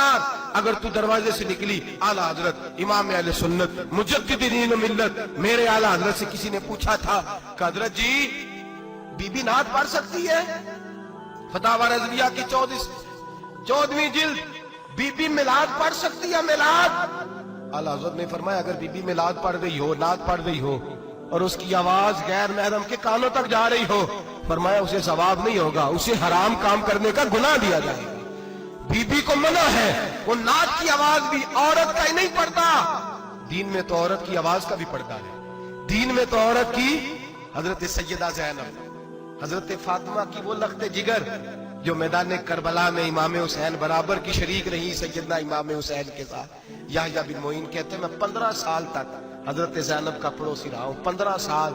खबरदार अगर तू दरवाजे से निकली, आला हजरत इमाम अहले सुन्नत मुजद्दिदीन मिल्लत मेरे आला हजरत से किसी ने पूछा था कि हजरत जी बीबी नात पढ़ सकती है? फतावा रज़विया की 14वीं जिल्द, बीबी मिलाद पढ़ सकती है? मिलाद। आला हजरत ने फरमाया अगर बीबी मिलाद पढ़ रही हो, नात पढ़ रही हो और उसकी आवाज गैर महरम के कानों तक जा रही हो, फरमाया उसे सवाब नहीं होगा, उसे हराम काम करने का गुनाह दिया जाएगा। बीबी को मना है, वो नात की आवाज भी औरत का ही नहीं पड़ता, दीन में तो औरत की आवाज का भी पड़ता है। दीन में तो औरत की, हजरत सैयदा ज़ैनब, हजरत फातिमा की वो लख्ते जिगर जो मैदान करबला में इमाम हुसैन बराबर की शरीक रही सैयदना इमाम हुसैन के साथ। याह्या बिन मोइन कहते मैं 15 साल तक हजरत ज़ैनब का पड़ोसी रहा हूं। 15 साल,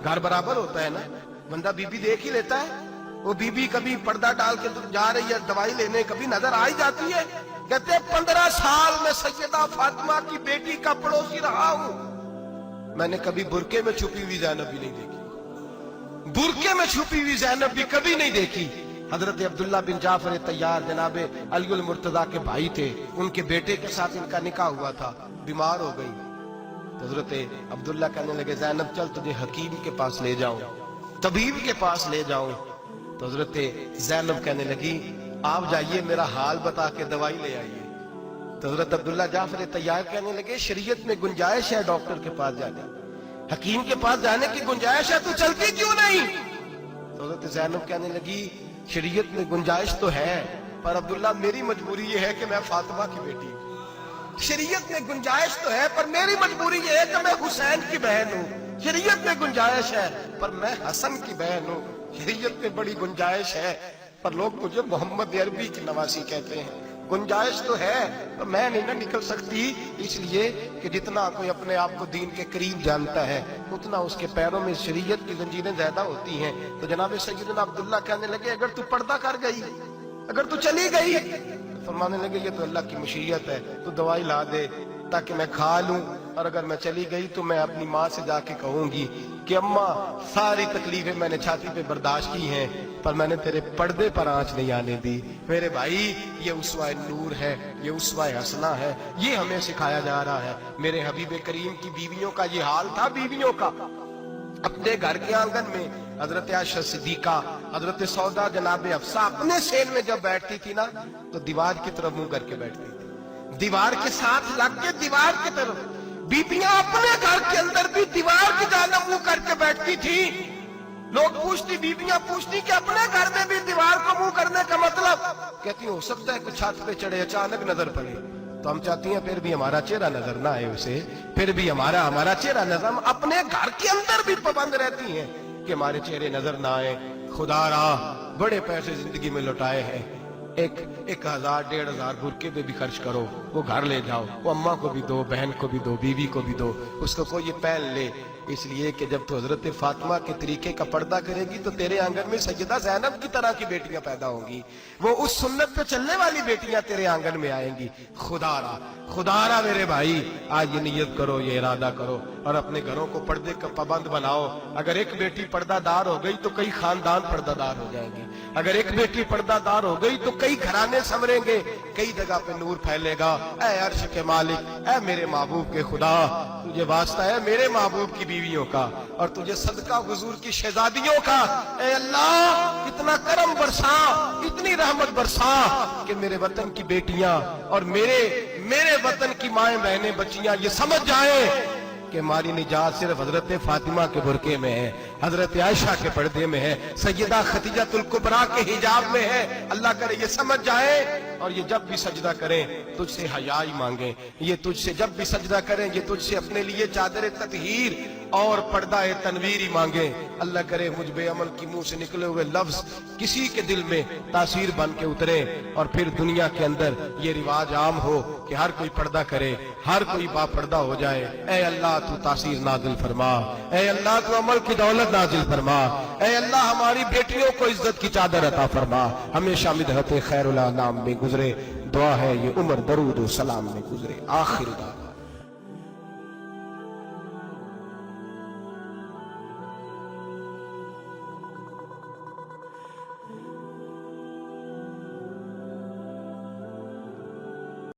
घर बराबर होता है ना, बंदा बीबी देख ही लेता है। वो बीबी कभी पर्दा डाल के जा रही है दवाई लेने, कभी नजर आ ही जाती है। कहते 15 साल में सैयदा फातिमा की बेटी का पड़ोसी रहा हूं, मैंने कभी बुरके में छुपी हुई ज़ैनब भी नहीं देखी, बुरके में छुपी हुई ज़ैनब भी कभी नहीं देखी। हजरत अब्दुल्ला बिन जाफर तैयार जनाबे अली मुर्तजा के भाई थे, उनके बेटे के साथ इनका निकाह हुआ था, बीमार हो गई। तो हजरत अब्दुल्ला कहने लगे ज़ैनब चल तुझे हकीम के पास ले जाऊं, तबीब के पास ले जाऊं। तो हजरत ज़ैनब कहने लगी आप जाइए मेरा हाल बता के दवाई ले आइए। तो हजरत अब्दुल्ला जाफर तैयार कहने लगे शरीयत में गुंजाइश है डॉक्टर के पास जाने, हकीम के पास जाने की गुंजाइश है, तू चलती क्यों नहीं? तो हजरत ज़ैनब कहने लगी शरीयत में गुंजाइश तो है, पर अब्दुल्ला मेरी मजबूरी ये है कि मैं फातिमा की बेटी हूं। शरीयत में गुंजाइश तो है पर मेरी मजबूरी ये है कि मैं हुसैन की बहन हूं। शरीयत में गुंजाइश है पर मैं हसन की बहन हूं। शरीयत में बड़ी गुंजाइश है पर लोग मुझे मोहम्मद अरबी की नवासी कहते हैं। गुंजाइश तो है पर मैं नहीं ना निकल सकती, इसलिए कि जितना कोई अपने आप को दीन के करीब जानता है उतना उसके पैरों में शरीयत की जंजीरें ज्यादा होती हैं। तो जनाब सैयदना अब्दुल्ला कहने लगे अगर तू पर्दा कर गई, अगर तू चली गई, तो फरमाने लगे ये तो अल्लाह की मशीयत है, तू दवाई ला दे ताकि मैं खा लूं, और अगर मैं चली गई तो मैं अपनी माँ से जाके कहूंगी कि अम्मा सारी तकलीफें मैंने छाती पे बर्दाश्त की हैं पर मैंने तेरे पर्दे पर आंच नहीं आने दी। मेरे भाई ये उसवा नूर है, ये उसवा हसना है, ये हमें सिखाया जा रहा है। मेरे हबीब करीम की बीवियों का ये हाल था, बीवियों का अपने घर के आंगन में हजरत आयशा सिद्दीका, हजरत सौदा जनाब अफसा अपने सेन में जब बैठती थी ना तो दीवार की तरफ मुंह करके बैठती थी, दीवार के साथ लग के दीवार की तरफ। बीबियां अपने घर के अंदर भी दीवार की जानब मुंह करके बैठती थी। लोग पूछती, बीबियां पूछती कि अपने घर में भी दीवार को मुंह करने का मतलब? कहती हो सकता है कि छत पे चढ़े अचानक नजर पड़े तो हम चाहती हैं फिर भी हमारा चेहरा नजर ना आए उसे, फिर भी हमारा चेहरा नजर, हम अपने घर के अंदर भी पाबंद रहती हैं कि हमारे चेहरे नजर ना आए। खुदा रा बड़े पैसे जिंदगी में लौटाए हैं, 1000 1500 बुरके पे भी खर्च करो, वो घर ले जाओ, वो अम्मा को भी दो, बहन को भी दो, बीवी को भी दो, उसको कोई ये पहन ले। इसलिए कि जब तो हजरत फातिमा के तरीके का पर्दा करेगी तो तेरे आंगन में सैयदा ज़ैनब की तरह की बेटियां पैदा होंगी, वो उस सुन्नत पे चलने वाली बेटियां तेरे आंगन में आएंगी। खुदारा मेरे भाई आज ये नियत करो, ये इरादा करो और अपने घरों को पर्दे का पाबंद बनाओ। अगर एक बेटी पर्दादार हो गई तो कई खानदान पर्दादार हो जाएंगे, अगर एक बेटी पर्दादार हो गई तो कई घराने संवरेंगे, कई जगह पे नूर फैलेगा। ऐ अर्श के मालिक, ऐ मेरे महबूब के खुदा, तुझे वास्ता है मेरे महबूब की बीवियों का और तुझे सदका हुजूर की शहजादियों का। ऐ अल्लाह कितना करम बरसा, इतनी रहमत बरसा कि मेरे वतन की बेटियां और मेरे वतन की माएं बहनें बच्चियां ये समझ जाए कि हमारी निजात सिर्फ हजरत फातिमा के बुरके में है, हजरत आयशा के पर्दे में है, सैयदा खदीजातुल कुबरा के हिजाब में है। अल्लाह करे ये समझ जाए और ये जब भी सजदा करें तुझसे हयाई मांगे, ये तुझसे जब भी सजदा करें ये तुझसे अपने लिए चादर ततहीर और पर्दा तनवीर ही मांगे। अल्लाह करे मुझ बेअमल की मुंह से निकले हुए लफ्ज किसी के दिल में तासीर बन के उतरे और फिर दुनिया के अंदर ये रिवाज आम हो कि हर कोई पर्दा करे, हर कोई बापर्दा हो जाए। ऐ अल्लाह तू तासीर नाजिल फरमा, ऐ अल्लाह तू अमल की दौलत नाजिल फरमा, ऐ अल्लाह हमारी बेटियों को इज्जत की चादर अता फरमा, हमेशा मिदहत खैरुल अनाम में गुजरे। दुआ है ये उम्र दरूद और सलाम में गुजरे। आखिर